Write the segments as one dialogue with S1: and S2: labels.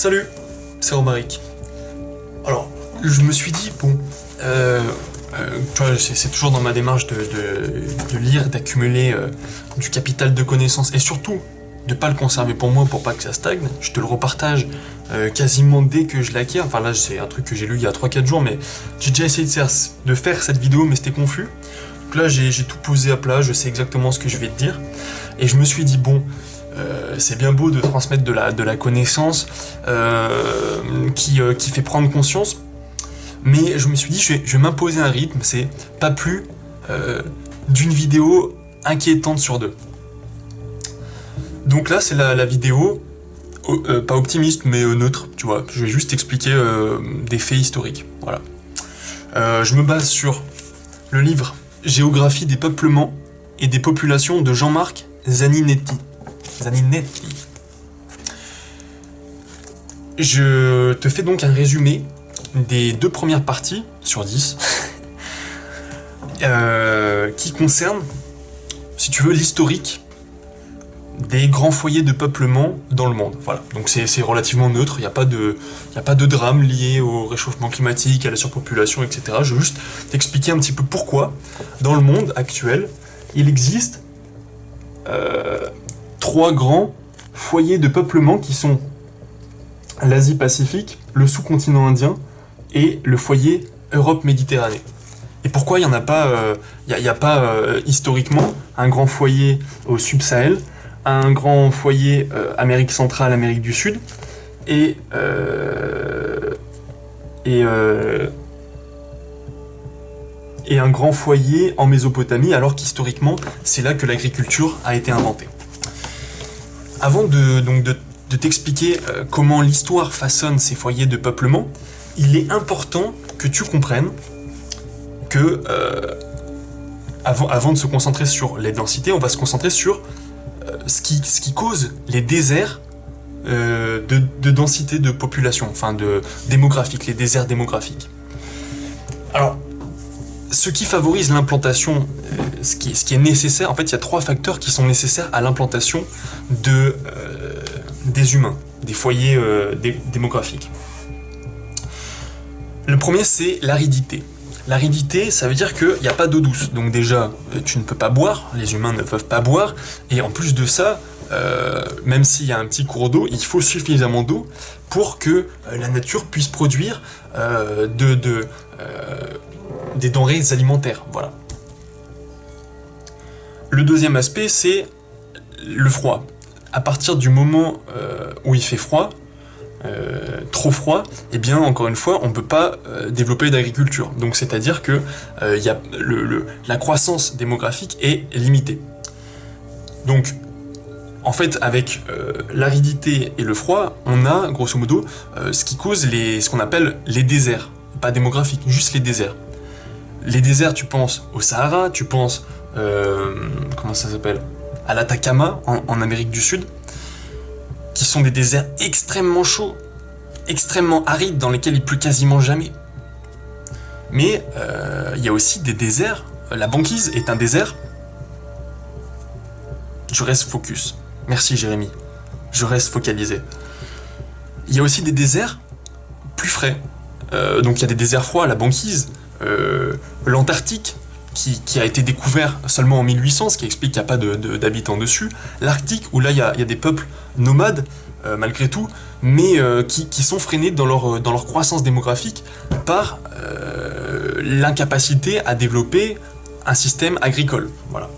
S1: Salut, c'est Romaric. Alors, je me suis dit, bon, tu vois, c'est toujours dans ma démarche de lire, d'accumuler du capital de connaissances et surtout de pas le conserver pour moi pour pas que ça stagne. Je te le repartage quasiment dès que je l'acquiers. Enfin là, c'est un truc que j'ai lu il y a 3-4 jours, mais j'ai déjà essayé de faire cette vidéo, mais c'était confus. Donc là, j'ai tout posé à plat, je sais exactement ce que je vais te dire. Et je me suis dit, bon, c'est bien beau de transmettre de la connaissance qui fait prendre conscience, mais je me suis dit, je vais m'imposer un rythme, c'est pas plus d'une vidéo inquiétante sur deux. Donc là, c'est la vidéo, pas optimiste, mais neutre, tu vois. Je vais juste expliquer des faits historiques, voilà. Je me base sur le livre Géographie des peuplements et des populations de Jean-Marc Zaninetti. Je te fais donc un résumé des 2 premières parties, sur 10, qui concernent, si tu veux, l'historique des grands foyers de peuplement dans le monde. Voilà. Donc c'est relativement neutre, il n'y a pas de drame lié au réchauffement climatique, à la surpopulation, etc. Je veux juste t'expliquer un petit peu pourquoi, dans le monde actuel, il existe 3 grands foyers de peuplement qui sont l'Asie-Pacifique, le sous-continent indien et le foyer Europe-Méditerranée. Et pourquoi il n'y en a pas, historiquement un grand foyer au Sub-Sahel, un grand foyer Amérique centrale, Amérique du Sud, et un grand foyer en Mésopotamie, alors qu'historiquement, c'est là que l'agriculture a été inventée. Avant de t'expliquer comment l'histoire façonne ces foyers de peuplement, il est important que tu comprennes que, avant de se concentrer sur les densités, on va se concentrer sur ce qui cause les déserts de densité de population, enfin démographique, les déserts démographiques. Alors, ce qui favorise l'implantation, ce qui est nécessaire, en fait, il y a 3 facteurs qui sont nécessaires à l'implantation des humains, des foyers démographiques. Le premier, c'est l'aridité. L'aridité, ça veut dire qu'il n'y a pas d'eau douce. Donc déjà, tu ne peux pas boire, les humains ne peuvent pas boire, et en plus de ça, même s'il y a un petit cours d'eau, il faut suffisamment d'eau pour que la nature puisse produire des denrées alimentaires. Voilà. Le deuxième aspect, c'est le froid. À partir du moment où il fait froid, trop froid, et bien encore une fois, on ne peut pas développer d'agriculture. Donc c'est-à-dire que la croissance démographique est limitée. Donc en fait, avec l'aridité et le froid, on a grosso modo ce qui cause ce qu'on appelle les déserts, pas démographiques, juste les déserts. Les déserts, tu penses au Sahara, tu penses comment ça s'appelle, à l'Atacama en Amérique du Sud, qui sont des déserts extrêmement chauds, extrêmement arides, dans lesquels il pleut quasiment jamais. Mais il y a aussi des déserts, la banquise est un désert. Je reste focus. Merci Jérémy. Je reste focalisé. Il y a aussi des déserts plus frais. Donc il y a des déserts froids, la banquise, l'Antarctique, qui a été découvert seulement en 1800, ce qui explique qu'il n'y a pas d'habitants dessus. L'Arctique, où là il y a des peuples nomades, malgré tout, mais qui sont freinés dans leur croissance démographique par l'incapacité à développer un système agricole. Voilà.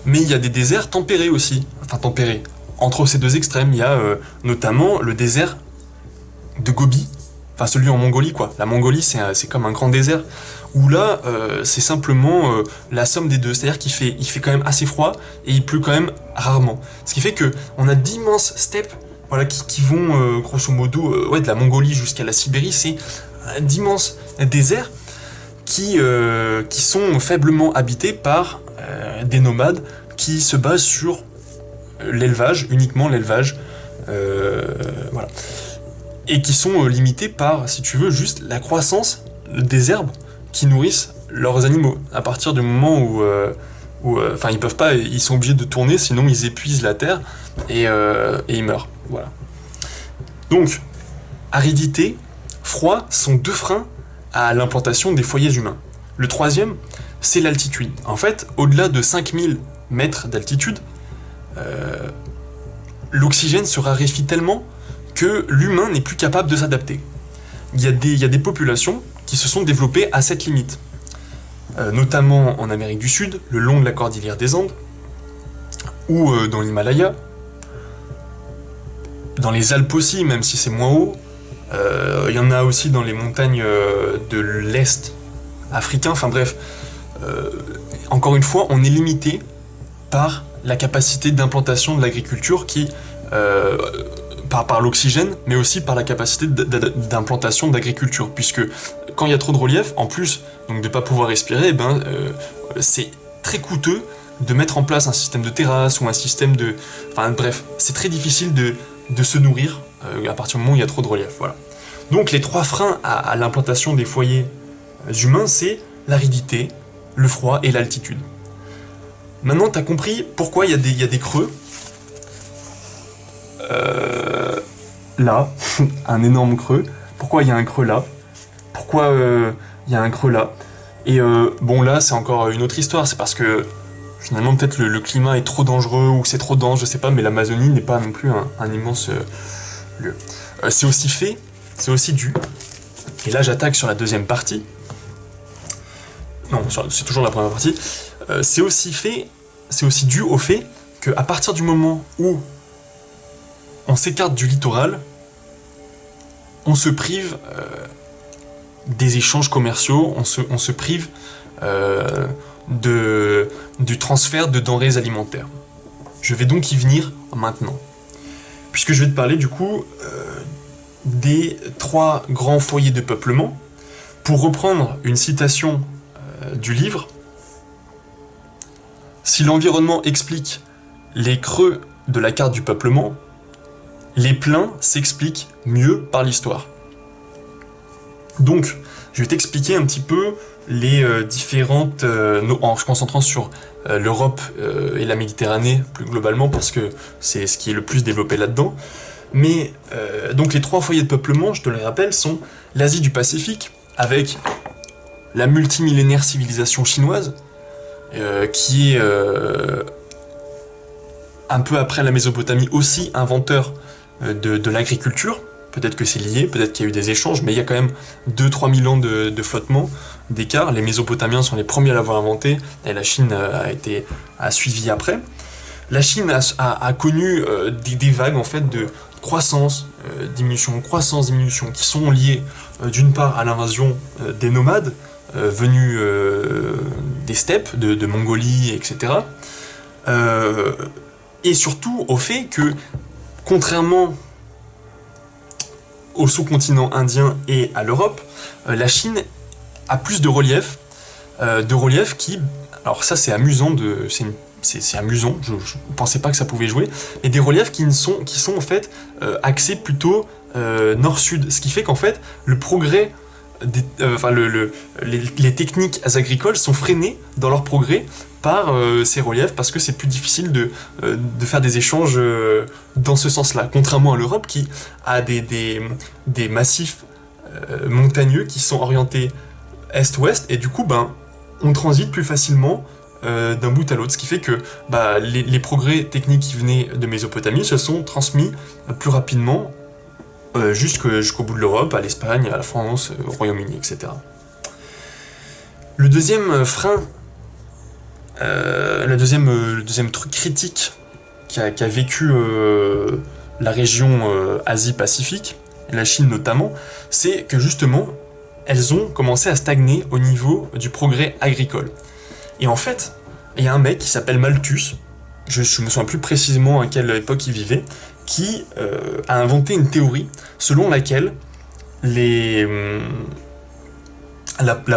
S1: Mais il y a des déserts tempérés aussi, enfin tempérés. Entre ces 2 extrêmes, il y a notamment le désert de Gobi, enfin celui en Mongolie quoi. La Mongolie c'est comme un grand désert, où là c'est simplement la somme des deux, c'est-à-dire qu'il fait quand même assez froid et il pleut quand même rarement. Ce qui fait que on a d'immenses steppes, voilà, qui vont grosso modo de la Mongolie jusqu'à la Sibérie, c'est d'immenses déserts qui sont faiblement habités par des nomades qui se basent sur l'élevage, uniquement l'élevage, voilà. Et qui sont limités par, si tu veux, juste la croissance des herbes qui nourrissent leurs animaux. À partir du moment où ils peuvent pas, ils sont obligés de tourner, sinon ils épuisent la terre et ils meurent. Voilà. Donc, Aridité, froid sont deux freins à l'implantation des foyers humains. Le troisième, c'est l'altitude. En fait, au-delà de 5000 mètres d'altitude, l'oxygène se raréfie tellement que l'humain n'est plus capable de s'adapter. Il y a des populations qui se sont développées à cette limite, notamment en Amérique du Sud, le long de la cordillère des Andes, ou dans l'Himalaya, dans les Alpes aussi, même si c'est moins haut. Il y en a aussi dans les montagnes de l'Est africain, enfin bref. Encore une fois, on est limité par la capacité d'implantation de l'agriculture par l'oxygène, mais aussi par la capacité d'implantation d'agriculture, puisque quand il y a trop de relief, en plus donc de ne pas pouvoir respirer, c'est très coûteux de mettre en place un système de terrasse ou un système de... Enfin bref, c'est très difficile de se nourrir à partir du moment où il y a trop de relief. Voilà. Donc les trois freins à l'implantation des foyers humains, c'est l'aridité, le froid et l'altitude. Maintenant, tu as compris pourquoi il y a des creux. Là, un énorme creux. Pourquoi il y a un creux là? Pourquoi il y a un creux là? Et bon, là, c'est encore une autre histoire. C'est parce que finalement, peut-être le climat est trop dangereux ou c'est trop dense, je sais pas, mais l'Amazonie n'est pas non plus un immense lieu. C'est aussi dû. Et là, j'attaque sur la deuxième partie. Non, c'est toujours la première partie. C'est aussi dû au fait qu'à partir du moment où on s'écarte du littoral, on se prive des échanges commerciaux, on se prive du transfert de denrées alimentaires. Je vais donc y venir maintenant. Puisque je vais te parler du coup des trois grands foyers de peuplement. Pour reprendre une citation du livre, si l'environnement explique les creux de la carte du peuplement, les pleins s'expliquent mieux par l'histoire. Donc, je vais t'expliquer un petit peu les différentes... en se concentrant sur l'Europe et la Méditerranée plus globalement, parce que c'est ce qui est le plus développé là-dedans. Mais donc les trois foyers de peuplement, je te les rappelle, sont l'Asie du Pacifique, avec la multimillénaire civilisation chinoise, qui est un peu après la Mésopotamie aussi inventeur de l'agriculture. Peut-être que c'est lié, peut-être qu'il y a eu des échanges, mais il y a quand même 2-3 000 ans de flottement, d'écart. Les Mésopotamiens sont les premiers à l'avoir inventé, et la Chine a suivi après. La Chine a connu des vagues en fait de croissance, diminution, qui sont liées d'une part à l'invasion des nomades venus des steppes, de Mongolie, etc. Et surtout au fait que, contrairement au sous-continent indien et à l'Europe, la Chine a plus de relief qui... Alors ça c'est amusant, c'est amusant, je ne pensais pas que ça pouvait jouer, et des reliefs qui sont en fait axés plutôt nord-sud, ce qui fait qu'en fait le progrès, les techniques agricoles sont freinées dans leur progrès par ces reliefs, parce que c'est plus difficile de faire des échanges dans ce sens-là, contrairement à l'Europe qui a des massifs montagneux qui sont orientés est-ouest, et du coup on transite plus facilement d'un bout à l'autre, ce qui fait que les progrès techniques qui venaient de Mésopotamie se sont transmis plus rapidement jusqu'au bout de l'Europe, à l'Espagne, à la France, au Royaume-Uni, etc. Le deuxième frein, le deuxième truc critique qu'a vécu la région Asie-Pacifique, et la Chine notamment, c'est que justement, elles ont commencé à stagner au niveau du progrès agricole. Et en fait, il y a un mec qui s'appelle Malthus, je me souviens plus précisément à quelle époque il vivait, qui a inventé une théorie selon laquelle la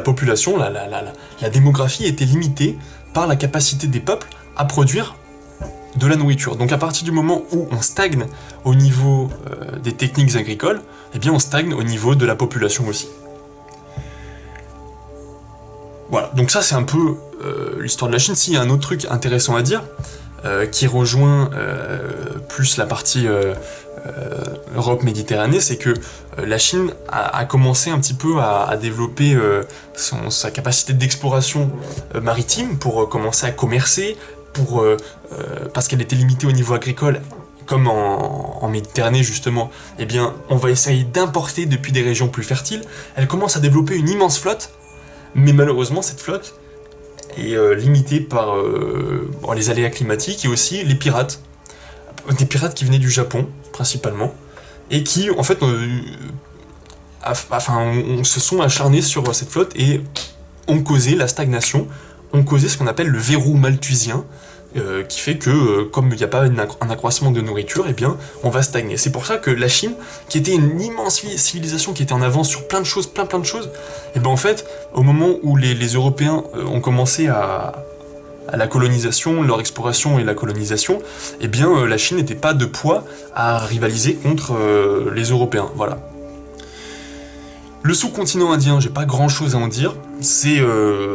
S1: population, la démographie était limitée par la capacité des peuples à produire de la nourriture. Donc à partir du moment où on stagne au niveau des techniques agricoles, eh bien on stagne au niveau de la population aussi. Voilà, donc ça c'est un peu l'histoire de la Chine. S'il y a un autre truc intéressant à dire, qui rejoint plus la partie Europe-Méditerranée, c'est que la Chine a commencé un petit peu à développer sa capacité d'exploration maritime pour commencer à commercer, parce qu'elle était limitée au niveau agricole, comme en Méditerranée justement, eh bien on va essayer d'importer depuis des régions plus fertiles. Elle commence à développer une immense flotte, mais malheureusement cette flotte est limitée par les aléas climatiques et aussi les pirates. Des pirates qui venaient du Japon, principalement, et qui, en fait, se sont acharnés sur cette flotte et ont causé la stagnation, ont causé ce qu'on appelle le verrou malthusien, qui fait que, comme il n'y a pas un accroissement de nourriture, eh bien, on va stagner. C'est pour ça que la Chine, qui était une immense civilisation, qui était en avance sur plein de choses, plein de choses, et ben en fait, au moment où les Européens ont commencé à la colonisation, leur exploration et la colonisation, eh bien, la Chine n'était pas de poids à rivaliser contre les Européens, voilà. Le sous-continent indien, j'ai pas grand-chose à en dire. C'est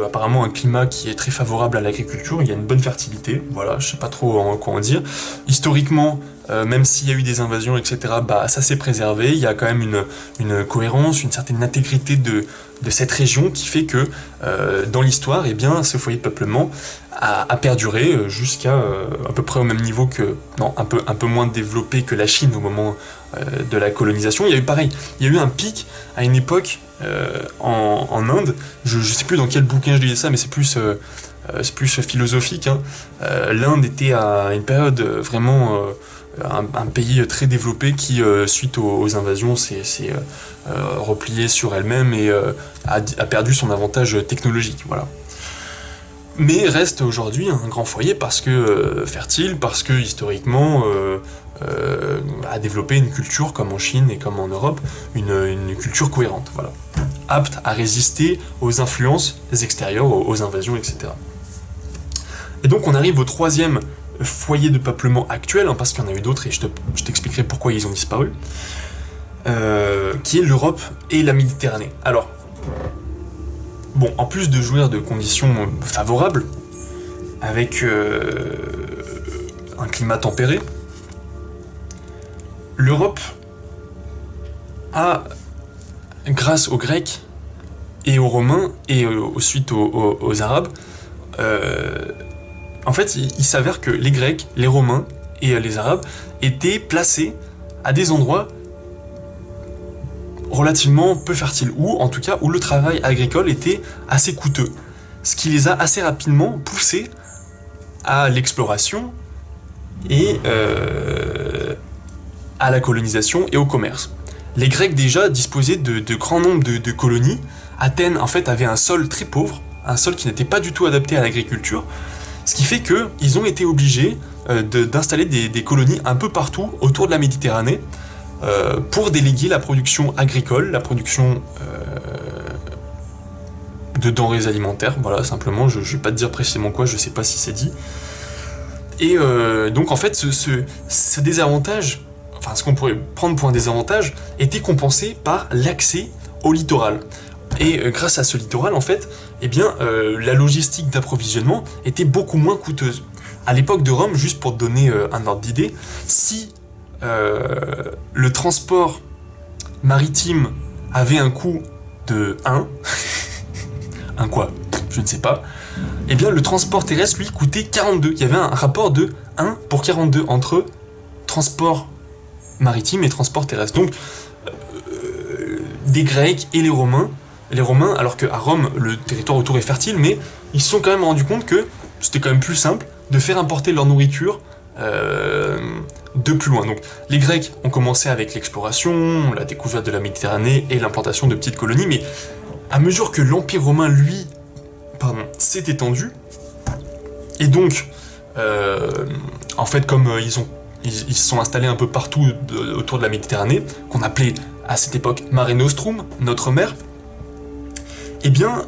S1: apparemment un climat qui est très favorable à l'agriculture, il y a une bonne fertilité, voilà, je sais pas trop quoi en dire. Historiquement, même s'il y a eu des invasions, etc., bah ça s'est préservé, il y a quand même une cohérence, une certaine intégrité de cette région qui fait que, dans l'histoire, eh bien, ce foyer de peuplement a perduré jusqu'à à peu près au même niveau que... Non, un peu moins développé que la Chine au moment de la colonisation. Il y a eu pareil, il y a eu un pic à une époque en Inde, je sais plus dans quel bouquin je lisais ça, mais c'est plus philosophique, hein. L'Inde était à une période vraiment... un pays très développé qui, suite aux invasions, s'est replié sur elle-même et a perdu son avantage technologique, voilà. Mais reste aujourd'hui un grand foyer parce que fertile, parce que historiquement a développé une culture comme en Chine et comme en Europe, une culture cohérente, voilà, apte à résister aux influences extérieures, aux invasions, etc. Et donc on arrive au troisième foyer de peuplement actuel, hein, parce qu'il y en a eu d'autres et je t'expliquerai pourquoi ils ont disparu, qui est l'Europe et la Méditerranée. Alors, bon, en plus de jouir de conditions favorables, avec un climat tempéré, l'Europe a, grâce aux Grecs et aux Romains et ensuite aux Arabes, en fait, il s'avère que les Grecs, les Romains et les Arabes étaient placés à des endroits relativement peu fertiles, ou en tout cas où le travail agricole était assez coûteux, ce qui les a assez rapidement poussés à l'exploration et à la colonisation et au commerce. Les Grecs déjà disposaient de grands nombres de colonies. Athènes en fait avait un sol très pauvre, un sol qui n'était pas du tout adapté à l'agriculture, ce qui fait qu'ils ont été obligés d'installer des colonies un peu partout autour de la Méditerranée pour déléguer la production agricole, la production de denrées alimentaires, voilà, simplement, je vais pas te dire précisément quoi, je sais pas si c'est dit. Et donc en fait, ce désavantage, enfin ce qu'on pourrait prendre pour un désavantage, était compensé par l'accès au littoral. Et grâce à ce littoral, en fait, eh bien, la logistique d'approvisionnement était beaucoup moins coûteuse. À l'époque de Rome, juste pour te donner un ordre d'idée, si le transport maritime avait un coût de 1, un quoi, je ne sais pas, eh bien le transport terrestre, lui, coûtait 42. Il y avait un rapport de 1 pour 42 entre transport maritime et transport terrestre. Donc, des Grecs et les Romains, alors qu'à Rome, le territoire autour est fertile, mais ils se sont quand même rendus compte que c'était quand même plus simple de faire importer leur nourriture de plus loin. Donc les Grecs ont commencé avec l'exploration, la découverte de la Méditerranée et l'implantation de petites colonies, mais à mesure que l'Empire romain, lui, s'est étendu, et donc, en fait, comme ils se sont installés un peu partout autour de la Méditerranée, qu'on appelait à cette époque Mare Nostrum, notre mer, eh bien,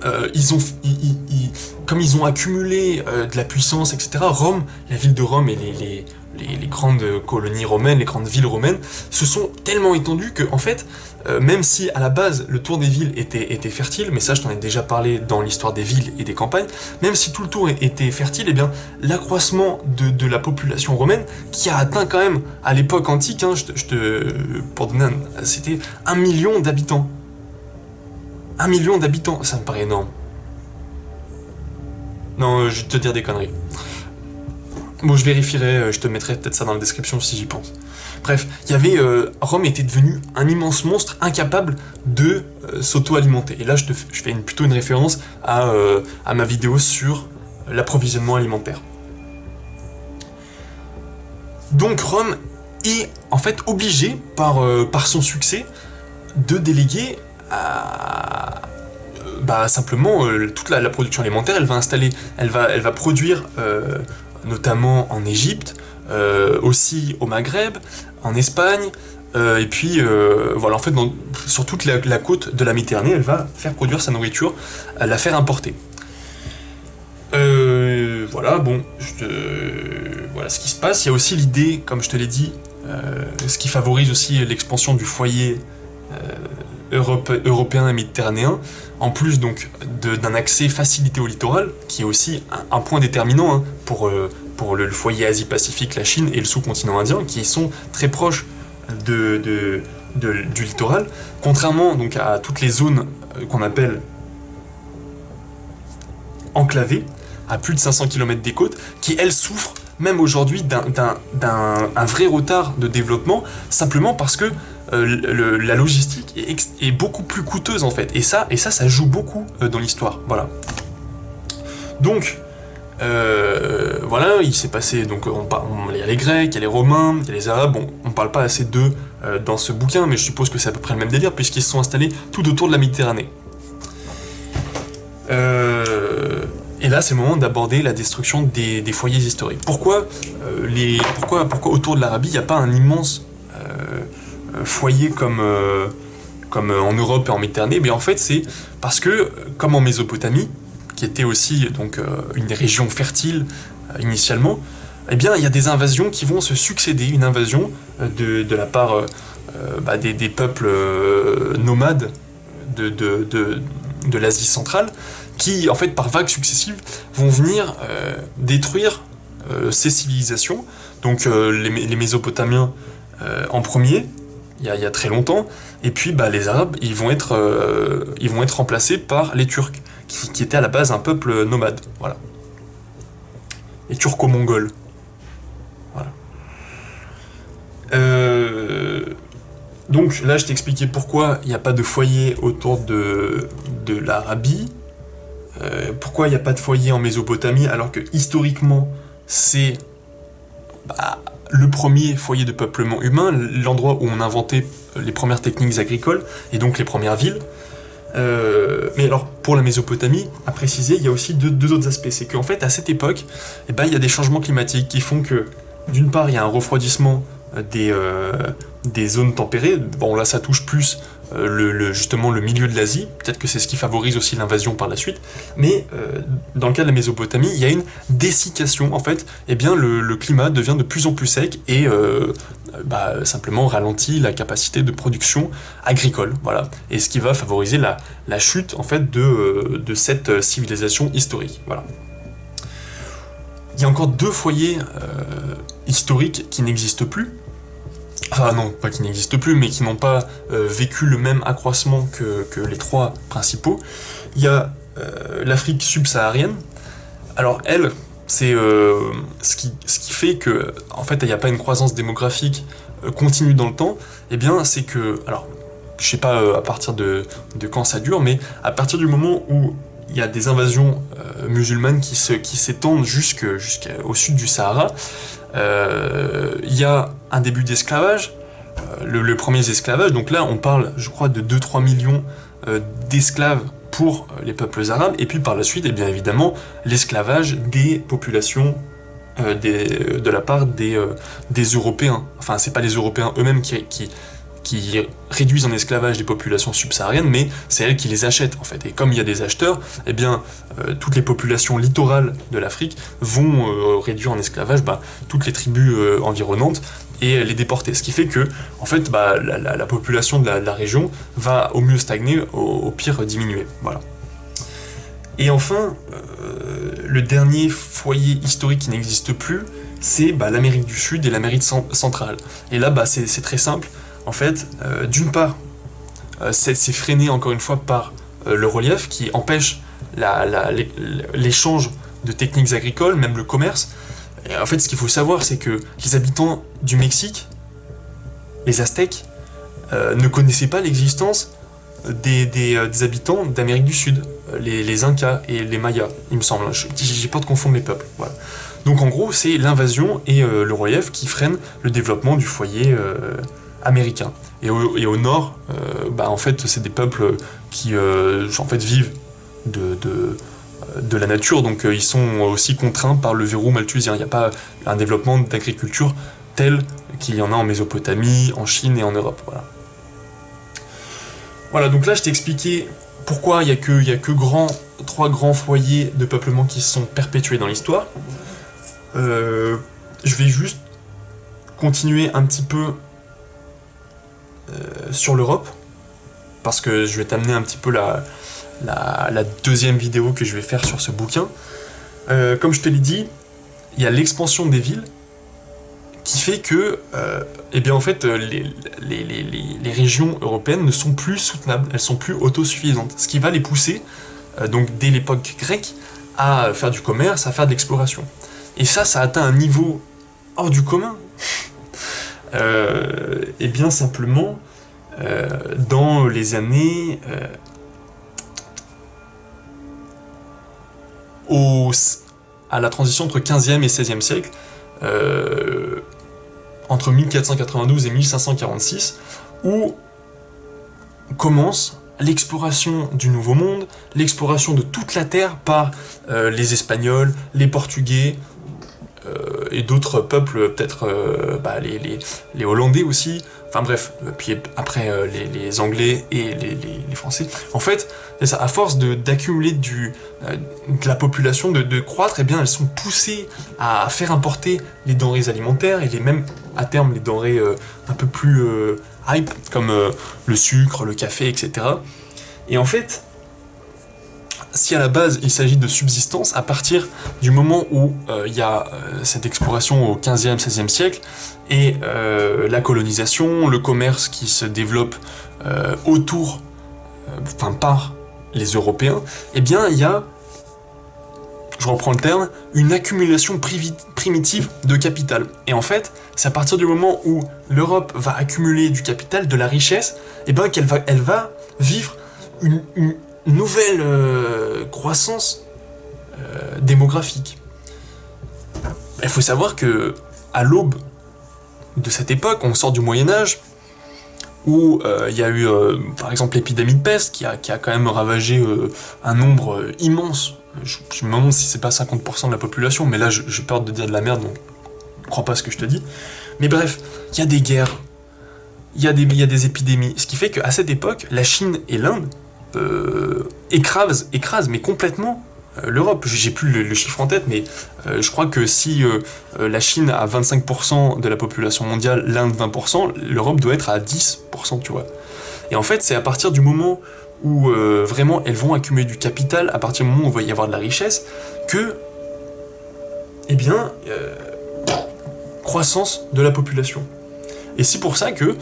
S1: comme ils ont accumulé de la puissance, etc., Rome, la ville de Rome et les grandes colonies romaines, les grandes villes romaines, se sont tellement étendues que, en fait, même si à la base le tour des villes était fertile, mais ça je t'en ai déjà parlé dans l'histoire des villes et des campagnes, même si tout le tour était fertile, eh bien l'accroissement de la population romaine, qui a atteint quand même à l'époque antique, hein, pour donner c'était 1 million d'habitants. 1 million d'habitants, ça me paraît énorme. Non, je vais te dire des conneries. Bon, je vérifierai, je te mettrai peut-être ça dans la description si j'y pense. Bref, il y avait Rome était devenu un immense monstre incapable de s'auto-alimenter. Et là, je fais plutôt une référence à ma vidéo sur l'approvisionnement alimentaire. Donc Rome est en fait obligé par son succès de déléguer à simplement toute la production alimentaire. Elle va produire notamment en Égypte, aussi au Maghreb, en Espagne, et puis voilà, en fait sur toute la côte de la Méditerranée, elle va faire produire sa nourriture, la faire importer. Voilà, bon, voilà ce qui se passe. Il y a aussi l'idée, comme je te l'ai dit, ce qui favorise aussi l'expansion du foyer européen et méditerranéen, en plus donc d'un accès facilité au littoral, qui est aussi un point déterminant hein, pour le foyer Asie-Pacifique, la Chine et le sous-continent indien, qui sont très proches du littoral, contrairement donc à toutes les zones qu'on appelle enclavées, à plus de 500 km des côtes, qui elles souffrent même aujourd'hui d'un vrai retard de développement, simplement parce que la logistique est beaucoup plus coûteuse en fait, et ça joue beaucoup dans l'histoire, voilà. Donc, voilà, il s'est passé, donc il y a les Grecs, il y a les Romains, il y a les Arabes, bon, on parle pas assez d'eux dans ce bouquin, mais je suppose que c'est à peu près le même délire, puisqu'ils se sont installés tout autour de la Méditerranée. Et là, c'est le moment d'aborder la destruction des foyers historiques. Pourquoi autour de l'Arabie, il n'y a pas un immense foyer comme en Europe et en Méditerranée? Mais en fait, c'est parce que, comme en Mésopotamie, qui était aussi donc une région fertile initialement, eh bien, il y a des invasions qui vont se succéder. Une invasion de la part des peuples nomades de l'Asie centrale, qui, en fait, par vagues successives, vont venir détruire ces civilisations. Donc les Mésopotamiens en premier, il y a très longtemps, et puis les Arabes, ils vont être remplacés par les Turcs, qui étaient à la base un peuple nomade, voilà. Les Turco-Mongols. Voilà. Donc là, je t'ai expliqué pourquoi il n'y a pas de foyer autour de l'Arabie, pourquoi il n'y a pas de foyer en Mésopotamie, alors que historiquement, c'est le premier foyer de peuplement humain, l'endroit où on a inventé les premières techniques agricoles, et donc les premières villes. Mais alors, pour la Mésopotamie, à préciser, il y a aussi deux autres aspects. C'est qu'en fait, à cette époque, il y a des changements climatiques qui font que, d'une part, il y a un refroidissement des zones tempérées. Bon, là, ça touche plus justement le milieu de l'Asie. Peut-être que c'est ce qui favorise aussi l'invasion par la suite. Mais dans le cas de la Mésopotamie, il y a une dessiccation. En fait, le climat devient de plus en plus sec et simplement ralentit la capacité de production agricole. Voilà. Et ce qui va favoriser la chute en fait de cette civilisation historique. Voilà. Il y a encore deux foyers historiques qui n'existent plus. Enfin non, pas qui n'existent plus, mais qui n'ont pas vécu le même accroissement que les trois principaux. Il y a l'Afrique subsaharienne. Alors elle, c'est ce qui fait que, en fait, il n'y a pas une croissance démographique continue dans le temps. Eh bien, c'est que, alors, je sais pas à partir de quand ça dure, mais à partir du moment où il y a des invasions musulmanes qui s'étendent jusqu'au sud du Sahara, il y a un début d'esclavage, le premier esclavage, donc là on parle je crois de 2-3 millions d'esclaves pour les peuples arabes, et puis par la suite, et bien évidemment, l'esclavage des populations de la part des Européens. Enfin, c'est pas les Européens eux-mêmes qui qui réduisent en esclavage les populations subsahariennes, mais c'est elles qui les achètent en fait. Et comme il y a des acheteurs, eh bien, toutes les populations littorales de l'Afrique vont réduire en esclavage toutes les tribus environnantes et les déporter. Ce qui fait que, en fait, la population de la région va au mieux stagner, au pire diminuer. Voilà. Et enfin, le dernier foyer historique qui n'existe plus, c'est l'Amérique du Sud et l'Amérique centrale. Et là, c'est très simple. En fait, d'une part, c'est freiné encore une fois par le relief qui empêche l'échange de techniques agricoles, même le commerce. Et en fait, ce qu'il faut savoir, c'est que les habitants du Mexique, les Aztèques, ne connaissaient pas l'existence des habitants d'Amérique du Sud, les Incas et les Mayas, il me semble. J'ai peur de confondre les peuples. Voilà. Donc en gros, c'est l'invasion et le relief qui freinent le développement du foyer américain. Et au nord, en fait, c'est des peuples qui vivent de la nature, donc ils sont aussi contraints par le verrou malthusien. Il n'y a pas un développement d'agriculture tel qu'il y en a en Mésopotamie, en Chine et en Europe. Voilà, donc là je t'ai expliqué pourquoi il n'y a que trois grands foyers de peuplement qui se sont perpétués dans l'histoire. Je vais juste continuer un petit peu sur l'Europe, parce que je vais t'amener un petit peu la deuxième vidéo que je vais faire sur ce bouquin. Comme je te l'ai dit, il y a l'expansion des villes qui fait que en fait, les régions européennes ne sont plus soutenables, elles sont plus autosuffisantes, ce qui va les pousser, donc dès l'époque grecque, à faire du commerce, à faire de l'exploration. Et ça atteint un niveau hors du commun. Et bien simplement, dans les années à la transition entre 15e et 16e siècle, entre 1492 et 1546, où commence l'exploration du Nouveau Monde, l'exploration de toute la Terre par les Espagnols, les Portugais, et d'autres peuples, peut-être les Hollandais aussi, enfin bref, puis après les Anglais et les Français. En fait, c'est ça, à force d'accumuler de la population, de croître, bien elles sont poussées à faire importer les denrées alimentaires et même à terme les denrées un peu plus hype, comme le sucre, le café, etc. Et en fait, si à la base il s'agit de subsistance, à partir du moment où il y a cette exploration au 15e, 16e siècle, et la colonisation, le commerce qui se développe par les Européens, il y a, je reprends le terme, une accumulation primitive de capital. Et en fait, c'est à partir du moment où l'Europe va accumuler du capital, de la richesse, elle va vivre une nouvelle croissance démographique. Il faut savoir que à l'aube de cette époque, on sort du Moyen-Âge, où il y a eu par exemple l'épidémie de peste qui a quand même ravagé un nombre immense. Je me demande si c'est pas 50% de la population, mais là j'ai peur de dire de la merde, donc je crois pas ce que je te dis. Mais bref, il y a des guerres, il y a des épidémies, ce qui fait qu'à cette époque, la Chine et l'Inde écrase mais complètement l'Europe. J'ai plus le chiffre en tête, mais je crois que si la Chine a 25% de la population mondiale, l'Inde 20%, l'Europe doit être à 10%, tu vois. Et en fait, c'est à partir du moment où vraiment elles vont accumuler du capital, à partir du moment où il va y avoir de la richesse, que, croissance de la population. Et c'est pour ça que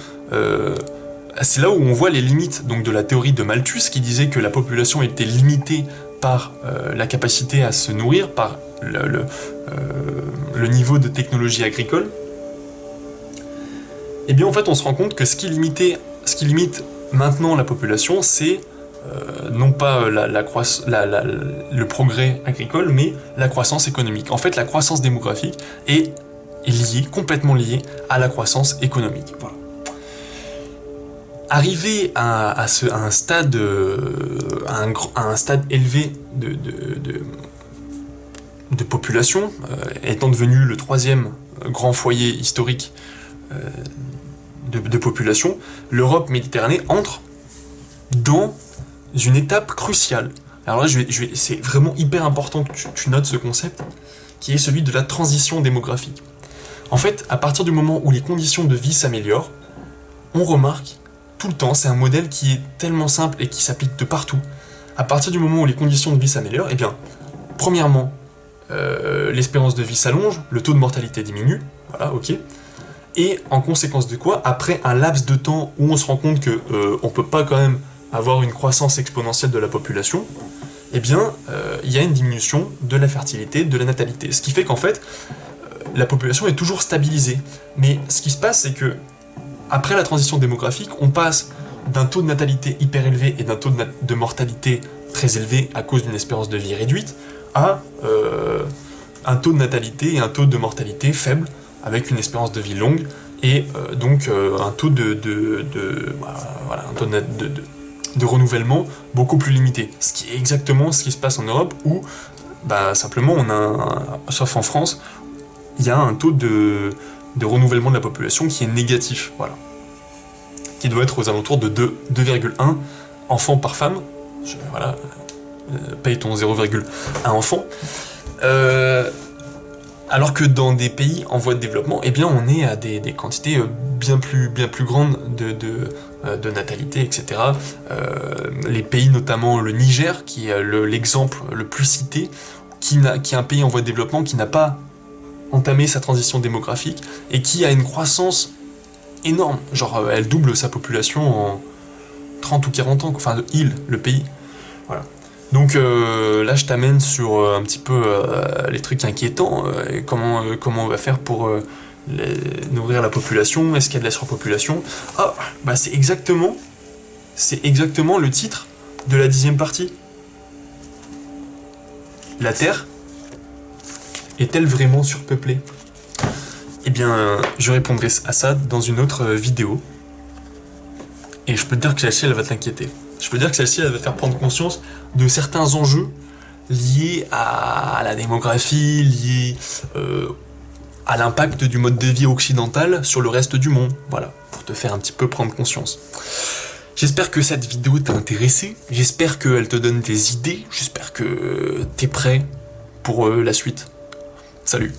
S1: c'est là où on voit les limites donc, de la théorie de Malthus, qui disait que la population était limitée par la capacité à se nourrir, par le niveau de technologie agricole. Et bien en fait on se rend compte que ce qui limite maintenant la population, c'est non pas le progrès agricole, mais la croissance économique. En fait, la croissance démographique est complètement liée à la croissance économique. Voilà. Arrivé à un stade élevé de population, étant devenu le troisième grand foyer historique de population, l'Europe Méditerranée entre dans une étape cruciale. Alors là, c'est vraiment hyper important que tu notes ce concept, qui est celui de la transition démographique. En fait, à partir du moment où les conditions de vie s'améliorent, on remarque tout le temps, c'est un modèle qui est tellement simple et qui s'applique de partout. À partir du moment où les conditions de vie s'améliorent, eh bien, premièrement, l'espérance de vie s'allonge, le taux de mortalité diminue, voilà, ok. Et en conséquence de quoi, après un laps de temps où on se rend compte que on peut pas quand même avoir une croissance exponentielle de la population, eh bien, il y a une diminution de la fertilité, de la natalité. Ce qui fait qu'en fait, la population est toujours stabilisée. Mais ce qui se passe, c'est que après la transition démographique, on passe d'un taux de natalité hyper élevé et d'un taux de mortalité très élevé à cause d'une espérance de vie réduite, à un taux de natalité et un taux de mortalité faible, avec une espérance de vie longue, et donc un taux de renouvellement beaucoup plus limité. Ce qui est exactement ce qui se passe en Europe, où simplement on a sauf en France, il y a un taux de renouvellement de la population qui est négatif, voilà. Qui doit être aux alentours de 2,1 enfants par femme. Paye ton 0,1 enfant. Alors que dans des pays en voie de développement, eh bien on est à des quantités bien plus grandes de natalité, etc. Les pays, notamment le Niger, qui est l'exemple le plus cité, qui est un pays en voie de développement qui n'a pas entamé sa transition démographique et qui a une croissance énorme. Genre, elle double sa population en 30 ou 40 ans, enfin, le pays. Voilà. Donc là, je t'amène sur un petit peu les trucs inquiétants. Comment on va faire pour nourrir la population? Est-ce qu'il y a de la surpopulation? Ah, c'est exactement le titre de la 10e partie. La Terre est-elle vraiment surpeuplée? Eh bien, je répondrai à ça dans une autre vidéo. Et je peux te dire que celle-ci, elle va t'inquiéter. Je peux dire que celle-ci, elle va te faire prendre conscience de certains enjeux liés à la démographie, liés à l'impact du mode de vie occidental sur le reste du monde. Voilà, pour te faire un petit peu prendre conscience. J'espère que cette vidéo t'a intéressé, j'espère qu'elle te donne des idées, j'espère que t'es prêt pour la suite. Salut!